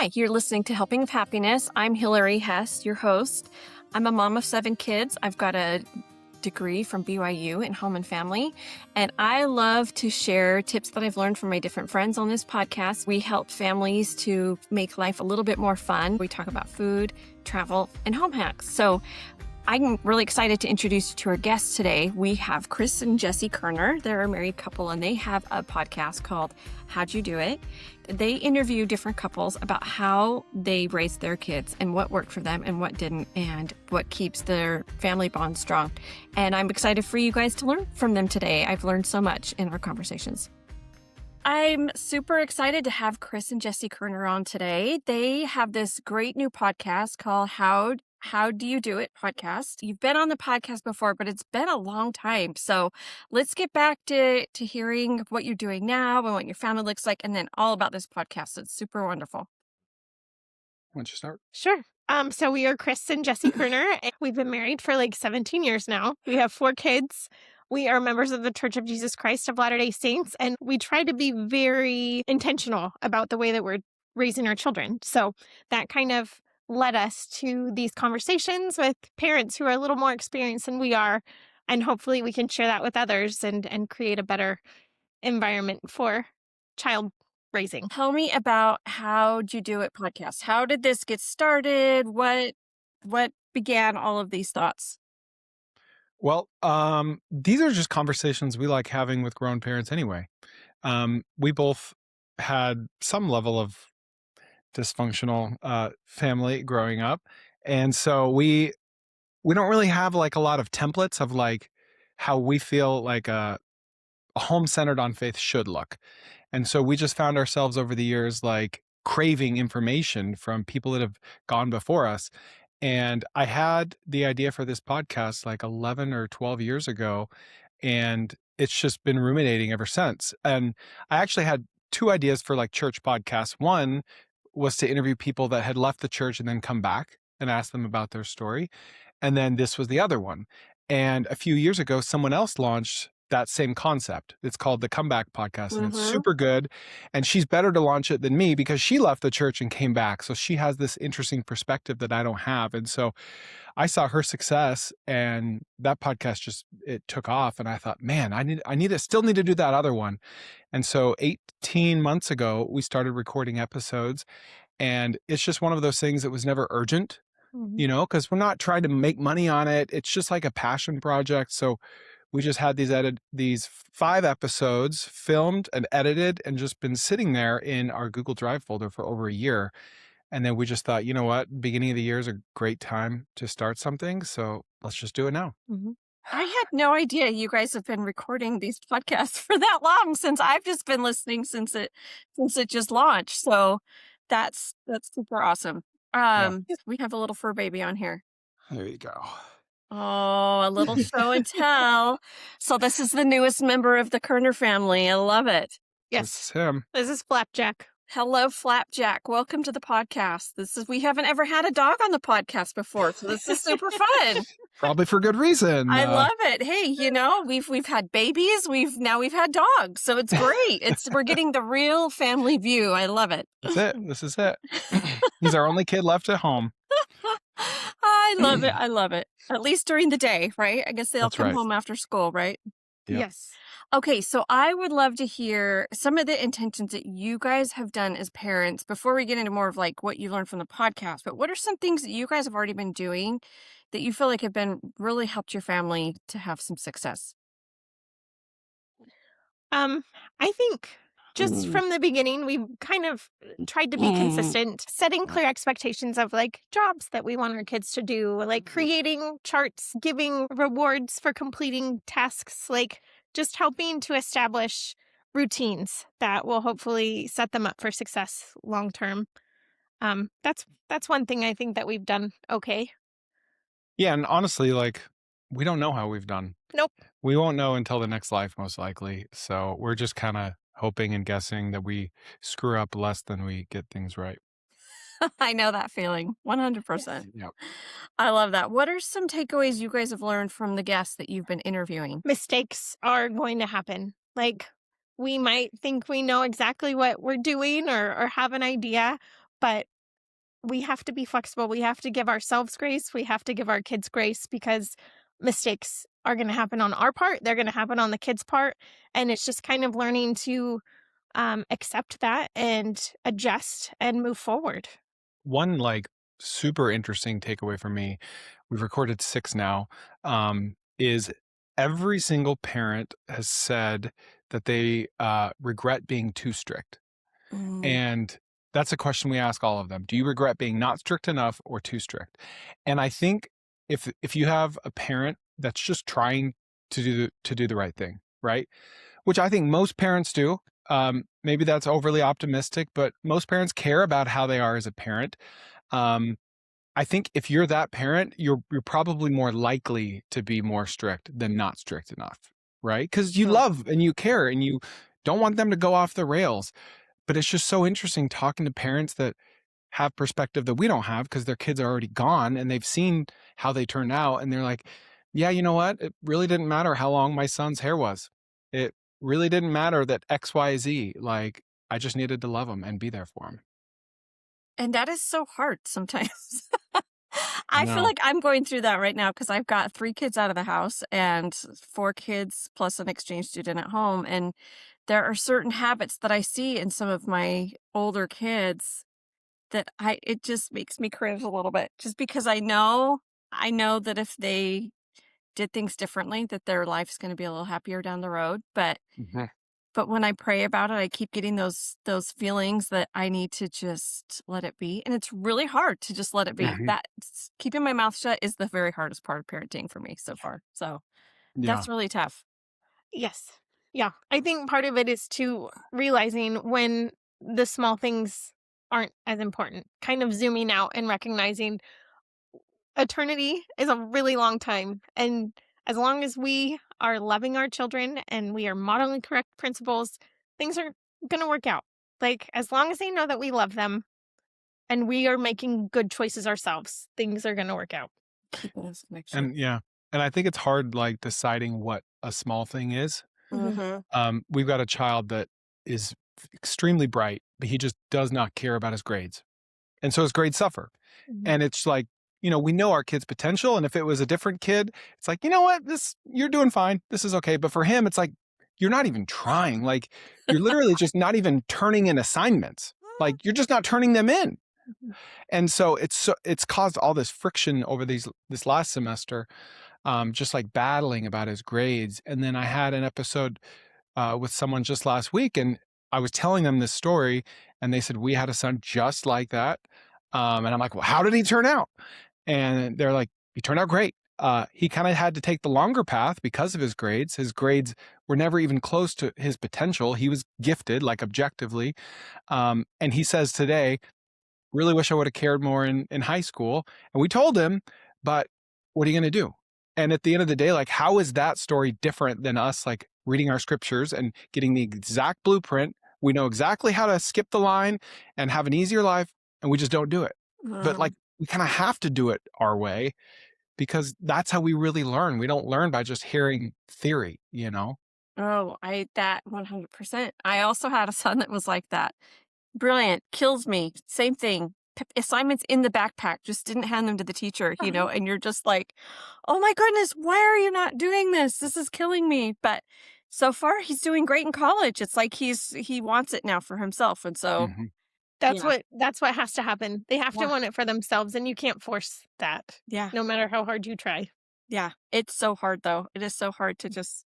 Hi, you're listening to Helping of Happiness. I'm Hillary Hess, your host. I'm a mom of 7 kids. I've got a degree from BYU in home and family, and I love to share tips that I've learned from my different friends on this podcast. We help families to make life a little bit more fun. We talk about food, travel, and home hacks. So I'm really excited to introduce you to our guests today. We have Chris and Jesse Koerner. They're a married couple, and they have a podcast called How'd You Do It? They interview different couples about how they raised their kids and what worked for them and what didn't, and what keeps their family bond strong. And I'm excited for you guys to learn from them today. I've learned so much in our conversations. I'm super excited to have Chris and Jesse Koerner on today. They have this great new podcast called How Do You Do It podcast. You've been on the podcast before, but it's been a long time. So let's get back to hearing what you're doing now and what your family looks like, and then all about this podcast. It's super wonderful. Why don't you start? Sure. So we are Chris and Jesse Koerner, and we've been married for like 17 years now. We have 4 kids. We are members of the Church of Jesus Christ of Latter-day Saints, and we try to be very intentional about the way that we're raising our children. So that kind of led us to these conversations with parents who are a little more experienced than we are, and hopefully we can share that with others and create a better environment for child raising. Tell me about How'd You Do It podcast. How did this get started? What began all of these thoughts? Well, these are just conversations we like having with grown parents anyway. We both had some level of dysfunctional family growing up. And so we don't really have like a lot of templates of like how we feel like a home centered on faith should look. And so we just found ourselves over the years like craving information from people that have gone before us. And I had the idea for this podcast like 11 or 12 years ago, and it's just been ruminating ever since. And I actually had 2 ideas for like church podcasts. One was to interview people that had left the church and then come back and ask them about their story. And then this was the other one. And a few years ago, someone else launched that same concept. It's called the Comeback Podcast, and it's super good. And she's better to launch it than me because she left the church and came back. So she has this interesting perspective that I don't have. And so I saw her success, and that podcast it took off. And I thought, man, I still need to do that other one. And so 18 months ago, we started recording episodes, and it's just one of those things that was never urgent, because we're not trying to make money on it. It's just like a passion project. So we just had these 5 episodes filmed and edited and just been sitting there in our Google Drive folder for over a year. And then we just thought, you know what, beginning of the year is a great time to start something. So let's just do it now. I had no idea you guys have been recording these podcasts for that long, since I've just been listening since it just launched. So that's super awesome. We have a little fur baby on here. There you go. Oh, a little show and tell. So this is the newest member of the Koerner family. I love it. Yes. This is him. This is Flapjack. Hello, Flapjack. Welcome to the podcast. We haven't ever had a dog on the podcast before, so this is super fun. Probably for good reason. I love it. Hey, we've had babies. We've had dogs, so it's great. We're getting the real family view. I love it. That's it. This is it. He's our only kid left at home. I love it. I love it. At least during the day, right? I guess they'll come home after school, right? Yep. Yes. Okay, so I would love to hear some of the intentions that you guys have done as parents before we get into more of like what you learned from the podcast. But what are some things that you guys have already been doing that you feel like have been really helped your family to have some success? I think just from the beginning, we kind of tried to be consistent, setting clear expectations of like jobs that we want our kids to do, like creating charts, giving rewards for completing tasks, like just helping to establish routines that will hopefully set them up for success long term. That's one thing I think that we've done okay. Yeah, and honestly, like, we don't know how we've done. Nope. We won't know until the next life, most likely. So we're just kind of hoping and guessing that we screw up less than we get things right. I know that feeling. 100%. Yep. I love that. What are some takeaways you guys have learned from the guests that you've been interviewing? Mistakes are going to happen. Like, we might think we know exactly what we're doing or have an idea, but we have to be flexible. We have to give ourselves grace. We have to give our kids grace because mistakes are going to happen on our part. They're going to happen on the kids' part. And it's just kind of learning to accept that and adjust and move forward. One like super interesting takeaway for me, we've recorded 6 now, is every single parent has said that they regret being too strict. And that's a question we ask all of them. Do you regret being not strict enough or too strict? And I think if you have a parent that's just trying to do the right thing, right? Which I think most parents do. Maybe that's overly optimistic, but most parents care about how they are as a parent. I think if you're that parent, you're probably more likely to be more strict than not strict enough, right? Because you love and you care and you don't want them to go off the rails. But it's just so interesting talking to parents that have perspective that we don't have because their kids are already gone and they've seen how they turned out. And they're like, yeah, you know what? It really didn't matter how long my son's hair was. It really didn't matter that X, Y, Z. Like, I just needed to love him and be there for him. And that is so hard sometimes. I feel No. like I'm going through that right now because I've got 3 kids out of the house and 4 kids plus an exchange student at home. And there are certain habits that I see in some of my older kids that it just makes me cringe a little bit just because I know that if they did things differently, that their life's going to be a little happier down the road. But when I pray about it, I keep getting those feelings that I need to just let it be. And it's really hard to just let it be. That's keeping my mouth shut is the very hardest part of parenting for me so far. So Yeah. that's really tough. Yes. Yeah. I think part of it is to realizing when the small things aren't as important, kind of zooming out and recognizing eternity is a really long time. And as long as we are loving our children and we are modeling correct principles, things are going to work out. Like, as long as they know that we love them and we are making good choices ourselves, things are going to work out. Keeping those connections. And yeah. And I think it's hard like deciding what a small thing is. We've got a child that is extremely bright, but he just does not care about his grades. And so his grades suffer. And it's like, you know, we know our kid's potential. And if it was a different kid, it's like, you know what, you're doing fine. This is okay. But for him, it's like, you're not even trying. Like, you're literally just not even turning in assignments. Like, you're just not turning them in. And so it's caused all this friction over this last semester, just like battling about his grades. And then I had an episode with someone just last week, and I was telling them this story, and they said, we had a son just like that. And I'm like, well, how did he turn out? And they're like, he turned out great. He kind of had to take the longer path because of his grades. His grades were never even close to his potential. He was gifted, like objectively. And he says today, really wish I would have cared more in high school. And we told him, but what are you going to do? And at the end of the day, like, how is that story different than us, like, reading our scriptures and getting the exact blueprint? We know exactly how to skip the line and have an easier life, and we just don't do it. But like, we kind of have to do it our way because that's how we really learn. We don't learn by just hearing theory, you know? Oh, that 100%. I also had a son that was like that. Brilliant. Kills me. Same thing. Assignments in the backpack. Just didn't hand them to the teacher, you know, and you're just like, oh my goodness, why are you not doing this? This is killing me. But so far he's doing great in college. It's like he wants it now for himself. And so that's what has to happen. They have to want it for themselves, and you can't force that. Yeah. No matter how hard you try. Yeah. It's so hard though. It is so hard to just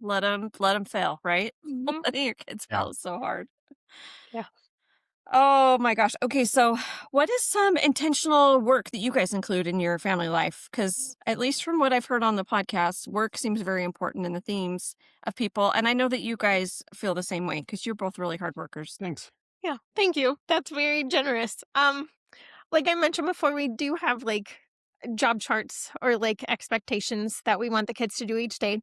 let them fail, right? Letting your kids fail is so hard. Yeah. Oh my gosh. Okay, so what is some intentional work that you guys include in your family life? Because at least from what I've heard on the podcast, work seems very important in the themes of people. And I know that you guys feel the same way because you're both really hard workers. Thanks. Yeah, thank you. That's very generous. Like I mentioned before, we do have like job charts or like expectations that we want the kids to do each day.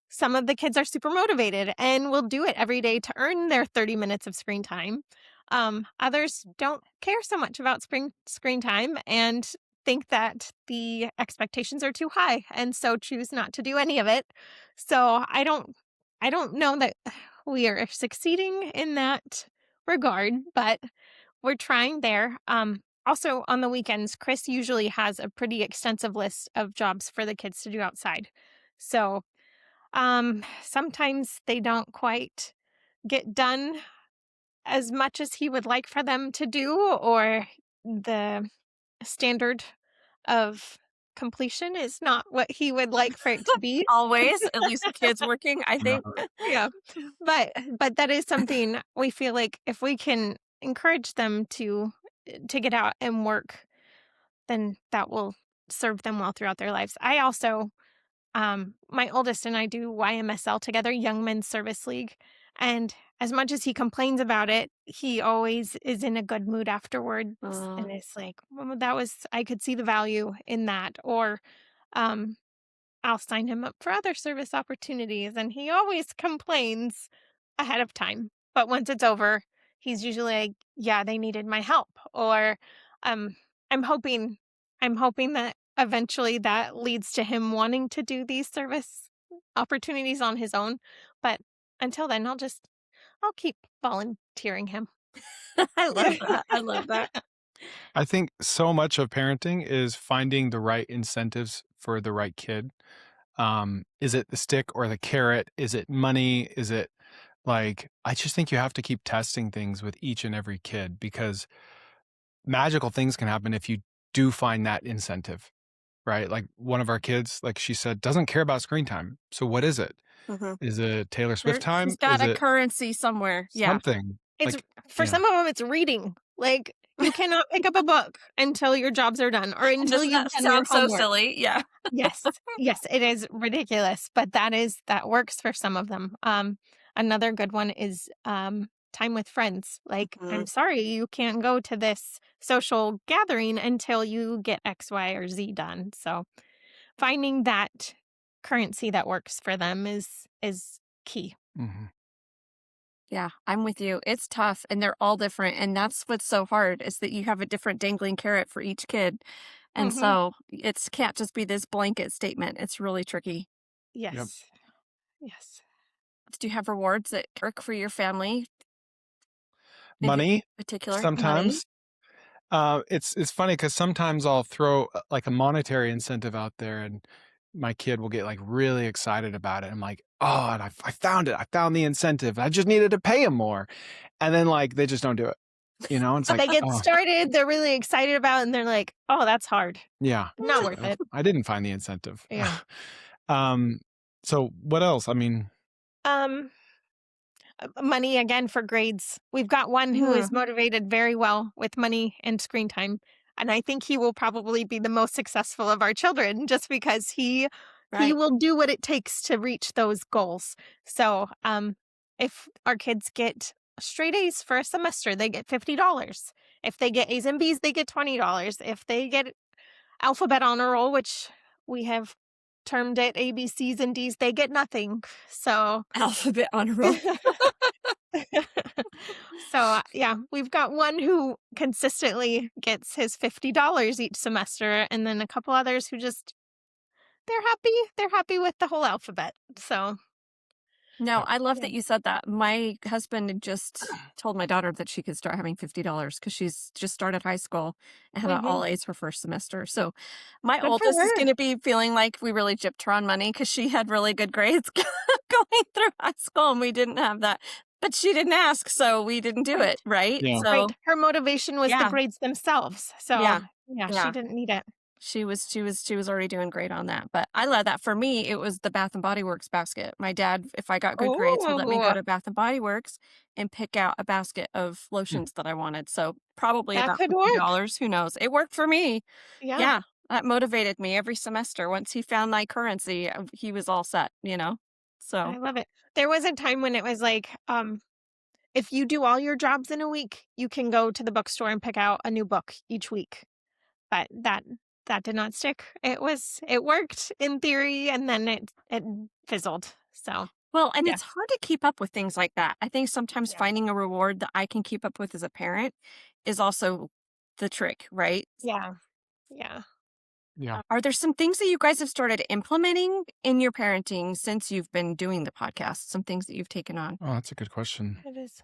Some of the kids are super motivated and will do it every day to earn their 30 minutes of screen time. Others don't care so much about screen time and think that the expectations are too high and so choose not to do any of it. So I don't know that we are succeeding in that regard, but we're trying there. Also on the weekends, Chris usually has a pretty extensive list of jobs for the kids to do outside. So, sometimes they don't quite get done as much as he would like for them to do, or the standard of completion is not what he would like for it to be. Always, at least the kids working, I think. Yeah. But that is something we feel like if we can encourage them to get out and work, then that will serve them well throughout their lives. I also my oldest and I do YMSL together, Young Men's Service League. And as much as he complains about it, he always is in a good mood afterwards. And it's like, well, I could see the value in that. Or um, I'll sign him up for other service opportunities. And he always complains ahead of time. But once it's over, he's usually like, yeah, they needed my help. Or um, I'm hoping that eventually that leads to him wanting to do these service opportunities on his own. But until then, I'll keep volunteering him. I love that. I love that. I think so much of parenting is finding the right incentives for the right kid. Is it the stick or the carrot? Is it money? Is it like, I just think you have to keep testing things with each and every kid, because magical things can happen if you do find that incentive, right? Like one of our kids, like she said, doesn't care about screen time. So what is it? Is it Taylor Swift time? She's got Is a it currency somewhere. Yeah. something? It's Like, for yeah. some of them, it's reading. Like you cannot pick up a book until your jobs are done or until Doesn't you've that done your sound so homework. silly? Yeah. Yes, it is ridiculous, but that works for some of them. Another good one is time with friends. Like, I'm sorry, you can't go to this social gathering until you get X, Y, or Z done. So, finding that currency that works for them is key. Mhm. Yeah, I'm with you. It's tough and they're all different. And that's what's so hard is that you have a different dangling carrot for each kid. And Mhm. so it's can't just be this blanket statement. It's really tricky. Yes. Yes. Do you have rewards that work for your family? Money, Particular money? sometimes. It's funny because sometimes I'll throw like a monetary incentive out there, and my kid will get like really excited about it. I'm like, oh, and I found it. I found the incentive. I just needed to pay him more, and then like they just don't do it. You know, it's like, They get oh, started, they're really excited about it, and they're like, "Oh, that's hard. yeah, Not it's worth like, it." I didn't find the incentive. Yeah. So what else? I mean, Um, money again for grades. We've got one who is motivated very well with money and screen time, and I think he will probably be the most successful of our children just because he Right. will do what it takes to reach those goals. So, if our kids get straight A's for a semester, they get $50. If they get A's and B's, they get $20. If they get alphabet honor roll, which we have termed it A, B, C's, and D's, they get nothing. So Alphabet honor roll. So, yeah, we've got one who consistently gets his $50 each semester, and then a couple others who just they're happy. They're happy with the whole alphabet. So, No, I love yeah. that you said that. My husband had just told my daughter that she could start having $50 because she's just started high school and had all A's her first semester. So my Good for oldest is her. going to be feeling like we really gypped her on money because she had really good grades going through high school and we didn't have that. But she didn't ask, so we didn't do Right. it, right? Yeah. So Right. Her motivation was the yeah, grades themselves. So, yeah, yeah, she yeah. didn't need it. She was already doing great on that. But I love that. For me, it was the Bath and Body Works basket. My dad, if I got good grades, would let me go Oh, to Bath and Body Works and pick out a basket of lotions that I wanted. So probably that about could work. $50. Who knows? It worked for me. Yeah. Yeah. That motivated me every semester. Once he found my currency, he was all set, you know? So I love it. There was a time when it was like, if you do all your jobs in a week, you can go to the bookstore and pick out a new book each week. But that did not stick. It worked in theory, and then it fizzled. So well, and yeah. it's hard to keep up with things like that. I think sometimes Yeah. finding a reward that I can keep up with as a parent is also the trick, right? Yeah. Yeah. yeah. Are there some things that you guys have started implementing in your parenting since you've been doing the podcast? Some things that you've taken on? Oh, that's a good question. It is.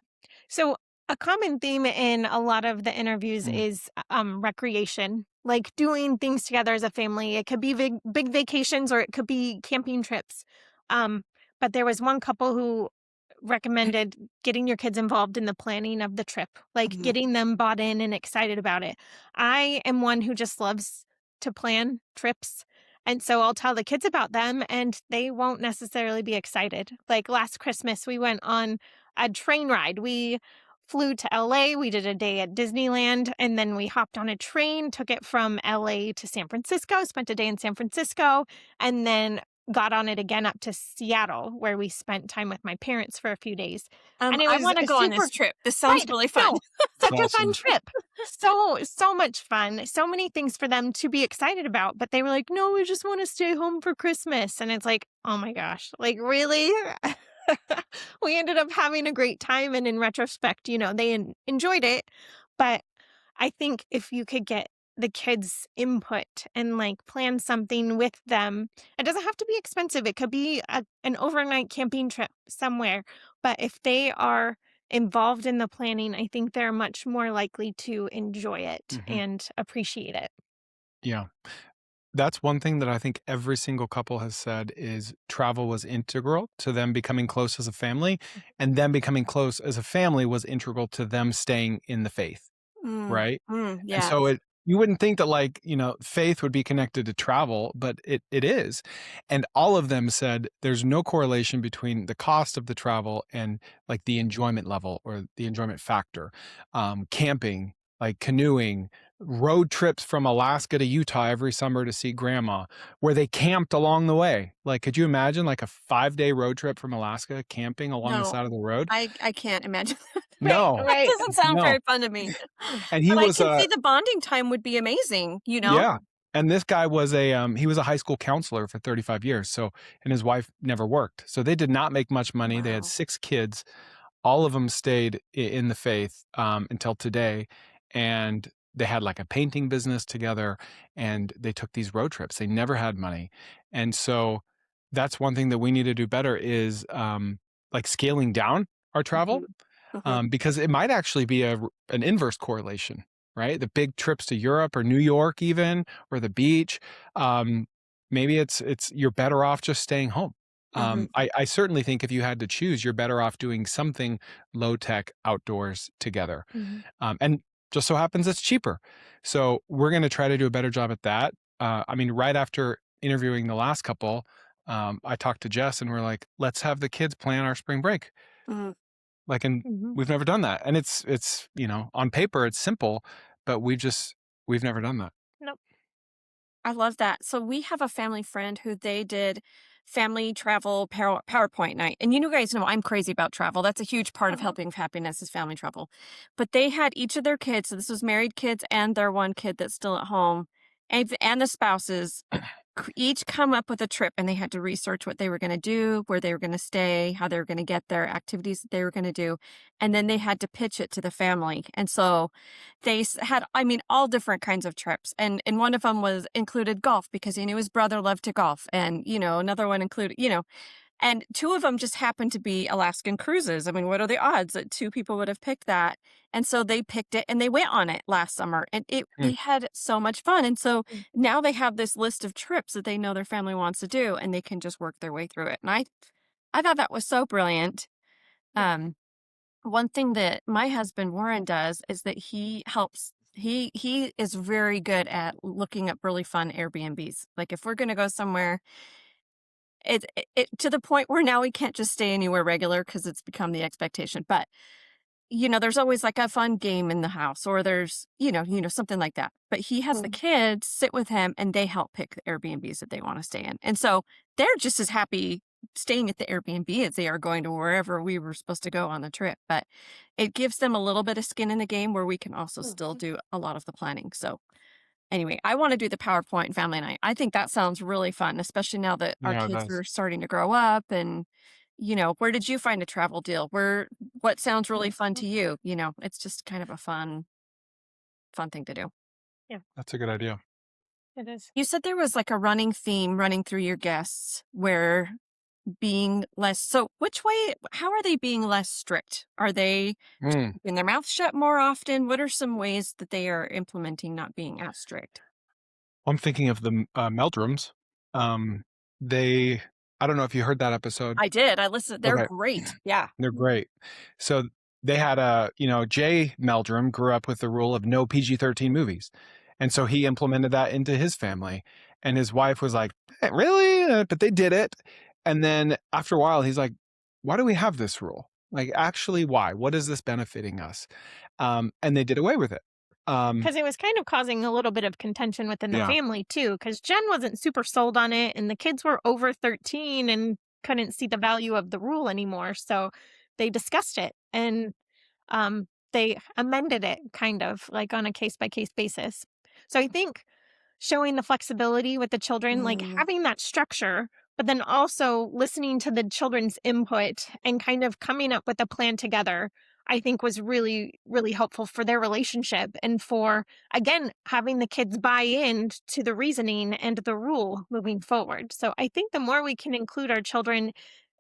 So A common theme in a lot of the interviews Mm. is recreation, like doing things together as a family. It could be big vacations or it could be camping trips. Um, but there was one couple who recommended getting your kids involved in the planning of the trip, like Mhm. getting them bought in and excited about it. I am one who just loves to plan trips. And so I'll tell the kids about them and they won't necessarily be excited. Like last Christmas, we went on a train ride. We flew to LA, we did a day at Disneyland, and then we hopped on a train, took it from LA to San Francisco, spent a day in San Francisco, and then got on it again up to Seattle, where we spent time with my parents for a few days. And it I was want to a go on super this trip. This sounds right. really fun. No, such a fun Awesome. trip. So much fun. So many things for them to be excited about. But they were like, no, we just want to stay home for Christmas. And it's like, oh my gosh, like really? We ended up having a great time. And in retrospect, they enjoyed it. But I think if you could get the kids' input and like plan something with them, it doesn't have to be expensive. It could be an overnight camping trip somewhere. But if they are involved in the planning, I think they're much more likely to enjoy it Mm-hmm. and appreciate it. Yeah. That's one thing that I think every single couple has said is travel was integral to them becoming close as a family, and them becoming close as a family was integral to them staying in the faith, right? And Yeah. so you wouldn't think that faith would be connected to travel, but it is. And all of them said there's no correlation between the cost of the travel and like the enjoyment level or the enjoyment factor. Camping, like canoeing, road trips from Alaska to Utah every summer to see grandma, where they camped along the way. Like, could you imagine like a 5-day road trip from Alaska camping along the No, side of the road? I can't imagine. Right, No, That right. doesn't sound no. very fun to me. And he But I was can see the bonding time would be amazing, yeah. And this guy was he was a high school counselor for 35 years. So, and his wife never worked. So they did not make much money. They had Wow. 6 kids. All of them stayed in the faith until today. And they had like a painting business together and they took these road trips. They never had money. And so that's one thing that we need to do better is like scaling down our travel because it might actually be an inverse correlation, right? The big trips to Europe or New York, even or the beach. Maybe it's you're better off just staying home. I certainly think if you had to choose, you're better off doing something low tech outdoors together. Mhm. And just so happens it's cheaper. So we're going to try to do a better job at that. I mean, right after interviewing the last couple, I talked to Jess and we're like, let's have the kids plan our spring break. Mhm. Like, and Mhm. we've never done that. And it's, on paper it's simple, but we've never done that. Nope. I love that. So we have a family friend who they did family travel PowerPoint night. And you guys know I'm crazy about travel. That's a huge part of Uh-huh. helping with happiness is family travel. But they had each of their kids, so this was married kids and their one kid that's still at home, and the spouses each come up with a trip and they had to research what they were going to do, where they were going to stay, how they were going to get there, activities that they were going to do. And then they had to pitch it to the family. And so they had, I mean, all different kinds of trips. And one of them was included golf because he knew his brother loved to golf. And, another one included, and 2 of them just happened to be Alaskan cruises. I mean, what are the odds that 2 people would have picked that? And so they picked it and they went on it last summer and they Mm. had so much fun. And so Mm. now they have this list of trips that they know their family wants to do and they can just work their way through it. And I thought that was so brilliant. Yeah. One thing that my husband Warren does is that he helps he is very good at looking up really fun Airbnbs. Like if we're going to go somewhere it to the point where now we can't just stay anywhere regular because it's become the expectation. But, there's always like a fun game in the house or there's, something like that. But he has the kids sit with him and they help pick the Airbnbs that they want to stay in. And so they're just as happy staying at the Airbnb as they are going to wherever we were supposed to go on the trip. But it gives them a little bit of skin in the game where we can also still do a lot of the planning. So anyway, I want to do the PowerPoint family night. I think that sounds really fun, especially now that our Yeah, it kids does. are starting to grow up. And, where did you find a travel deal? What sounds really fun to you? It's just kind of a fun thing to do. That's a good idea. It is. You said there was like a running theme running through your guests where being less. So how are they being less strict? Are they Mm. keeping their mouth shut more often? What are some ways that they are implementing not being as strict? I'm thinking of the Meldrums. Um, they, I don't know if you heard that episode. I did. I listened. They're Okay. great. Yeah. They're great. So they had Jay Meldrum grew up with the rule of no PG-13 movies. And so he implemented that into his family. And his wife was like, really? But they did it. And then after a while, he's like, why do we have this rule? Like, actually, why? What is this benefiting us? And they did away with it. Because it was kind of causing a little bit of contention within the Yeah. family, too, because Jen wasn't super sold on it, and the kids were over 13 and couldn't see the value of the rule anymore. So they discussed it, and they amended it kind of like on a case-by-case basis. So I think showing the flexibility with the children, like having that structure, but then also listening to the children's input and kind of coming up with a plan together, I think was really, really helpful for their relationship and for, again, having the kids buy in to the reasoning and the rule moving forward. So I think the more we can include our children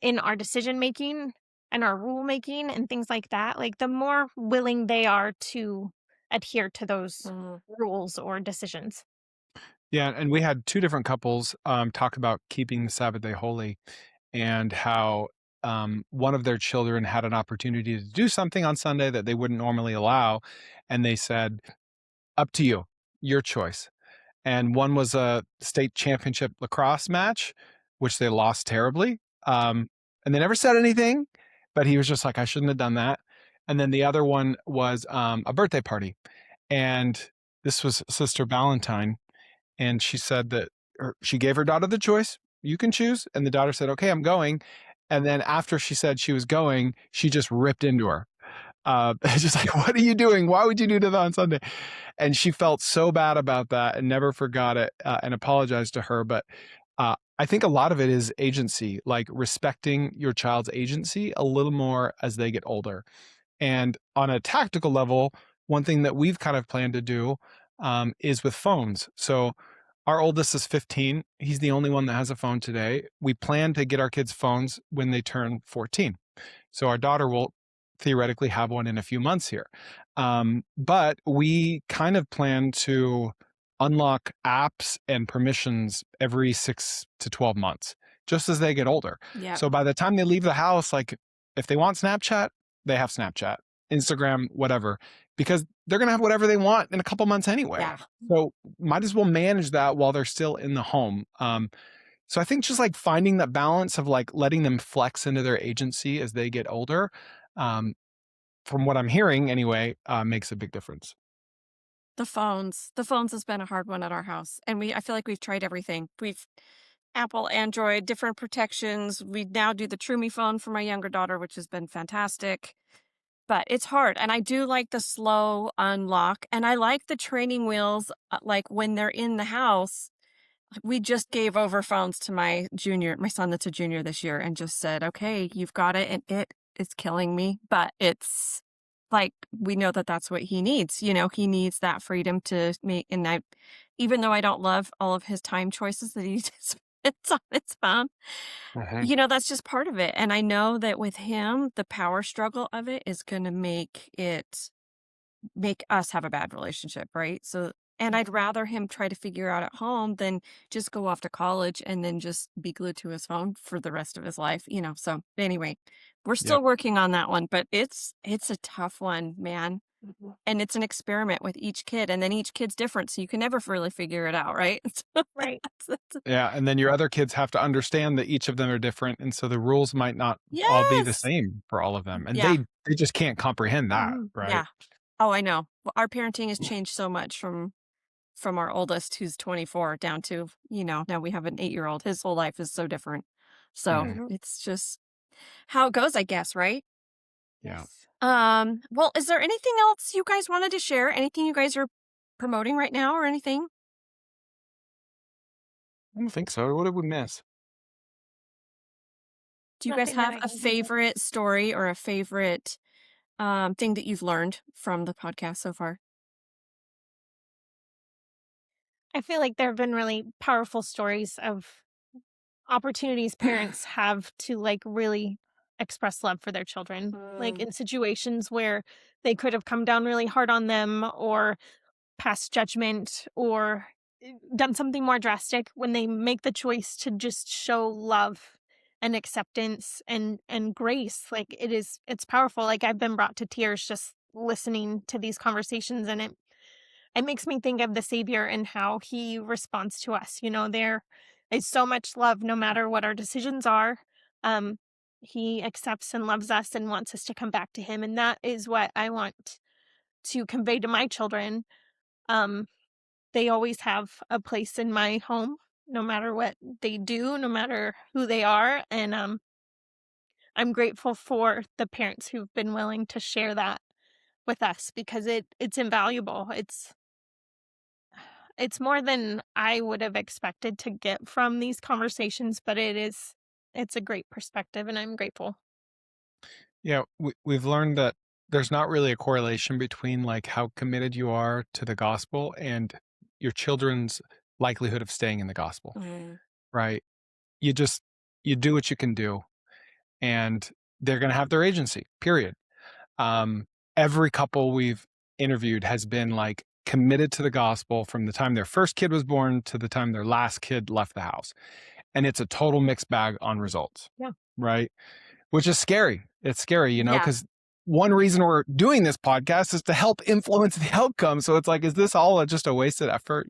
in our decision making and our rule making and things like that, like the more willing they are to adhere to those rules or decisions. Yeah, and we had two different couples talk about keeping the Sabbath day holy and how one of their children had an opportunity to do something on Sunday that they wouldn't normally allow. And they said, up to you, your choice. And one was a state championship lacrosse match, which they lost terribly. And they never said anything, but he was just like, I shouldn't have done that. And then the other one was a birthday party. And this was Sister Valentine. And she said that she gave her daughter the choice. You can choose. And the daughter said, okay, I'm going. And then after she said she was going, she just ripped into her. Just like, what are you doing? Why would you do that on Sunday? And she felt so bad about that and never forgot it and apologized to her. But I think a lot of it is agency, like respecting your child's agency a little more as they get older. And on a tactical level, one thing that we've kind of planned to do is with phones. So our oldest is 15. He's the only one that has a phone today. We plan to get our kids phones when they turn 14. So our daughter will theoretically have one in a few months here. But we kind of plan to unlock apps and permissions every 6 to 12 months, just as they get older. Yeah. So by the time they leave the house, like if they want Snapchat, they have Snapchat, Instagram, whatever, because they're going to have whatever they want in a couple months anyway. Yeah. So might as well manage that while they're still in the home. So I think just like finding that balance of like letting them flex into their agency as they get older, from what I'm hearing anyway, makes a big difference. The phones has been a hard one at our house. And I feel like we've tried everything. We've Apple, Android, different protections. We now do the True phone for my younger daughter, which has been fantastic. But it's hard. And I do like the slow unlock. And I like the training wheels, like when they're in the house. We just gave over phones to my son that's a junior this year, and just said, okay, you've got it. And it is killing me. But it's like, we know that that's what he needs. He needs that freedom to make. And even though I don't love all of his time choices that he spends on his phone, that's just part of it. And I know that with him, the power struggle of it is going to make us have a bad relationship, right? So, and I'd rather him try to figure out at home than just go off to college and then just be glued to his phone for the rest of his life, So anyway, we're still working on that one, but it's a tough one, man. And it's an experiment with each kid, and then each kid's different, so you can never really figure it out, right? Right. Yeah, and then your other kids have to understand that each of them are different, and so the rules might not all be the Yes. same for all of them, and Yeah. they just can't comprehend that, right? Yeah. Oh, I know. Well, our parenting has changed so much from our oldest, who's 24, down to, now we have an 8-year-old. His whole life is so different. So it's just how it goes, I guess, right? Yeah. Well, is there anything else you guys wanted to share? Anything you guys are promoting right now or anything? I don't think so. What did we miss? Do you guys Nothing that have I a can think of. favorite story or a favorite thing that you've learned from the podcast so far? I feel like there have been really powerful stories of opportunities parents have to like really express love for their children, like in situations where they could have come down really hard on them or passed judgment or done something more drastic. When they make the choice to just show love and acceptance and grace, like it's powerful. Like I've been brought to tears just listening to these conversations, and it makes me think of the Savior and how he responds to us. There is so much love no matter what our decisions are. Um, he accepts and loves us and wants us to come back to him. And that is what I want to convey to my children. Um, they always have a place in my home, no matter what they do, no matter who they are. And I'm grateful for the parents who've been willing to share that with us because it's invaluable. It's more than I would have expected to get from these conversations, but it's a great perspective, and I'm grateful. Yeah, we've learned that there's not really a correlation between like how committed you are to the gospel and your children's likelihood of staying in the gospel, right? You do what you can do, and they're going to have their agency, period. Every couple we've interviewed has been like committed to the gospel from the time their first kid was born to the time their last kid left the house. And it's a total mixed bag on results. Yeah. Right. Which is scary. It's scary, Yeah. because one reason we're doing this podcast is to help influence the outcome. So it's like, is this all just a wasted effort,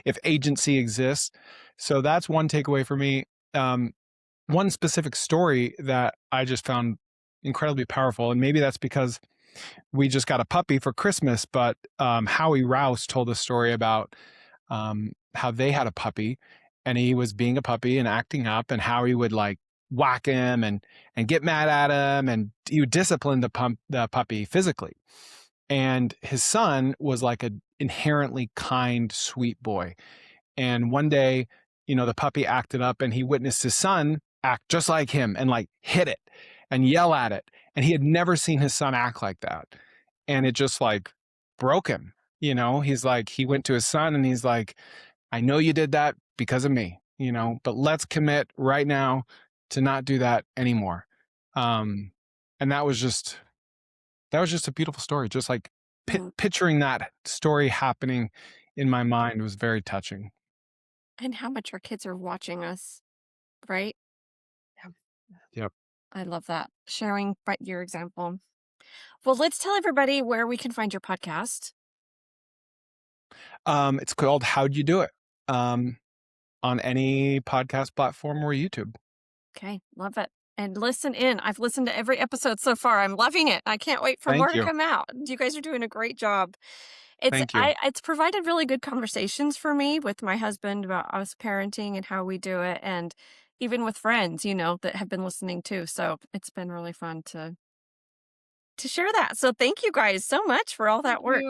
if agency exists? So that's one takeaway for me. One specific story that I just found incredibly powerful, and maybe that's because we just got a puppy for Christmas, but Howie Rouse told a story about how they had a puppy and he was being a puppy and acting up, and Howie would like whack him and get mad at him, and he would discipline the puppy physically. And his son was like an inherently kind, sweet boy. And one day, the puppy acted up and he witnessed his son act just like him and like hit it and yell at it. And he had never seen his son act like that. And it just like broke him. He's like, he went to his son and he's like, I know you did that because of me, but let's commit right now to not do that anymore. And that was just a beautiful story. Just like picturing that story happening in my mind was very touching. And how much our kids are watching us, right? Yep. I love that. Sharing your example. Well, let's tell everybody where we can find your podcast. It's called How'd You Do It? On any podcast platform or YouTube. Okay, love it. And listen in. I've listened to every episode so far. I'm loving it. I can't wait for more to come out. You guys are doing a great job. Thank you. It's provided really good conversations for me with my husband about us parenting and how we do it, and even with friends, that have been listening too. So it's been really fun to share that. So thank you guys so much for all that work.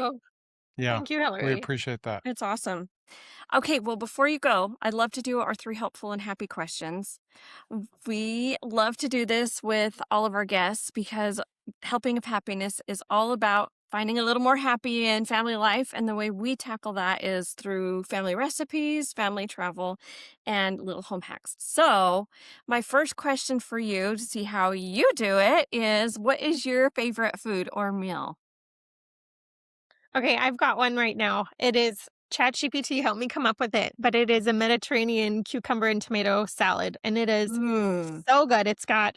Yeah. Thank you, Hillary. We appreciate that. It's awesome. Okay, well, before you go, I'd love to do our 3 helpful and happy questions. We love to do this with all of our guests because helping of happiness is all about finding a little more happy in family life. And the way we tackle that is through family recipes, family travel, and little home hacks. So my first question for you to see how you do it is, what is your favorite food or meal? Okay, I've got one right now. It is ChatGPT helped me come up with it, but it is a Mediterranean cucumber and tomato salad, and it is so good. It's got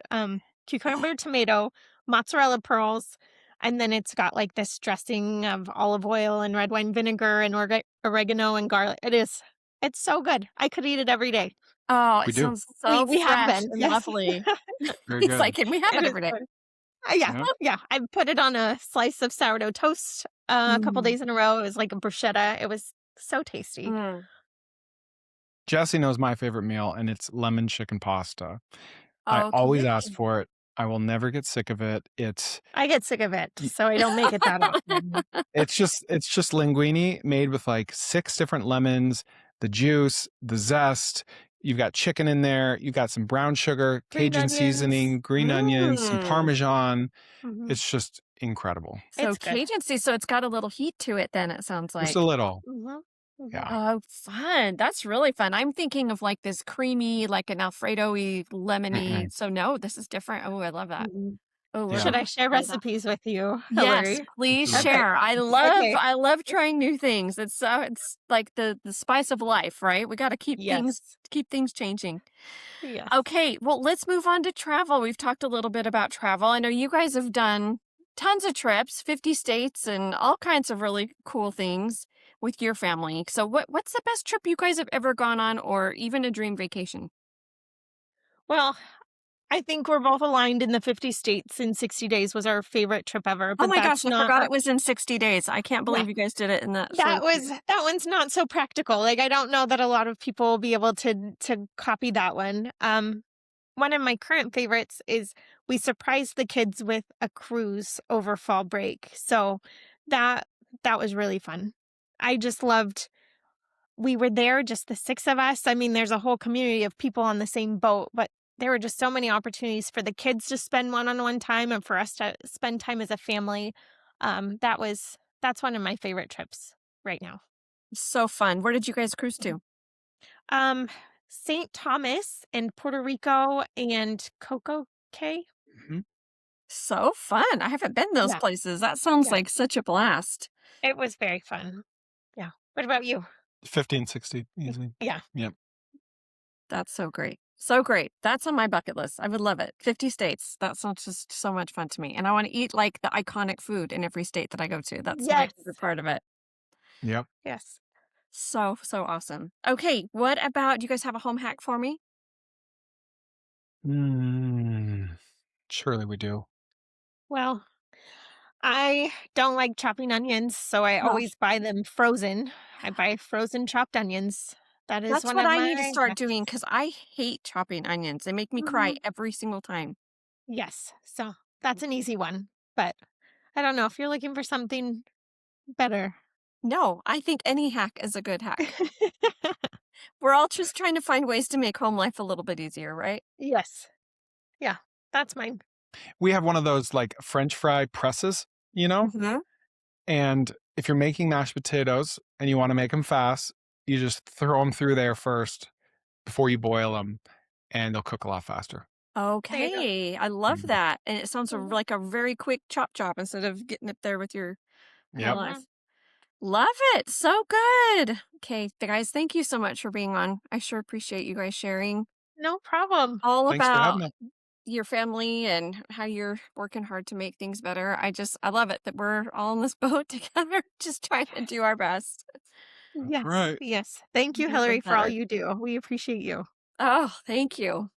cucumber, tomato, mozzarella pearls, and then it's got like this dressing of olive oil and red wine vinegar and oregano and garlic. It's so good. I could eat it every day. Oh, it sounds so we have fresh been. and Yes. lovely. Very He's good. like, can we have it It is every day? good. Yeah. I put it on a slice of sourdough toast a couple days in a row. It was like a bruschetta. It was so tasty. Jessie knows my favorite meal, and it's lemon chicken pasta. I Okay. always ask for it. I will never get sick of it. I get sick of it, so I don't make it that often. It's just linguine made with like 6 different lemons, the juice, the zest. You've got chicken in there. You've got some brown sugar, Green Cajun onions. seasoning, green onions, some Parmesan. Mhm. It's just incredible. So It's good. Cajun, so it's got a little heat to it then, it sounds like. Just a little. Mhm. Yeah. Oh, fun. That's really fun. I'm thinking of like this creamy, like an Alfredo-y, lemony. Mm-mm. So no, this is different. Oh, I love that. Mhm. Oh, we're Yeah. Should gonna I have to share try that. recipes with you, Yes, Hillary? please Do it. Okay. share. Okay. I love trying new things. It's like the spice of life, right? We got to Yes. keep things changing. Yes. Okay, well, let's move on to travel. We've talked a little bit about travel. I know you guys have done tons of trips, 50 states and all kinds of really cool things with your family. So what's the best trip you guys have ever gone on or even a dream vacation? Well, I think we're both aligned in the 50 states in 60 days was our favorite trip ever, Oh but my gosh, that's I not forgot our it was in 60 days. I can't yeah. believe you guys did it in that short. That one's not so practical. Like I don't know that a lot of people will be able to copy that one. One of my current favorites is we surprised the kids with a cruise over fall break. So that that was really fun. I just loved we were there, just the 6 of us. I mean, there's a whole community of people on the same boat, but there were just so many opportunities for the kids to spend one-on-one time and for us to spend time as a family. That's one of my favorite trips right now. So fun. Where did you guys cruise Mhm. to? Um, St. Thomas and Puerto Rico and Coco Cay. Mhm. So fun. I haven't been those Yeah, places. That sounds yeah. like such a blast. It was very fun. Yeah. What about you? 15, 60, easily. Yeah. Yep. That's so great. So great. That's on my bucket list. I would love it. 50 states. That sounds just so much fun to me. And I want to eat like the iconic food in every state that I go to. That's my Yes. favorite part of it. Yep. Yes. So, so awesome. Okay. What about, do you guys have a home hack for me? Mm, surely we do. Well, I don't like chopping onions, so I Oh, always buy them frozen. I buy frozen chopped onions. That is that's one what of I need to my start hacks. doing because I hate chopping onions. They make me cry Mhm. every single time. Yes. So that's an easy one. But I don't know if you're looking for something better. No, I think any hack is a good hack. We're all just trying to find ways to make home life a little bit easier, right? Yes. Yeah. That's mine. We have one of those like French fry presses, you know? Hmm. And if you're making mashed potatoes and you want to make them fast, you just throw them through there first before you boil them, and they'll cook a lot faster. There you go. Okay, I love Mhm. that. And it sounds Mhm. like a very quick chop instead of getting it there with your Yep. Mhm. knife. Love it. So good. Okay, guys, thank you so much for being on. I sure appreciate you guys sharing No problem. all Thanks for having about me. your family and how you're working hard to make things better. I love it that we're all in this boat together, just trying to do our best. That's Yes. right. Yes. Thank you, Make Hillary, it for all better. you do. We appreciate you. Oh, thank you.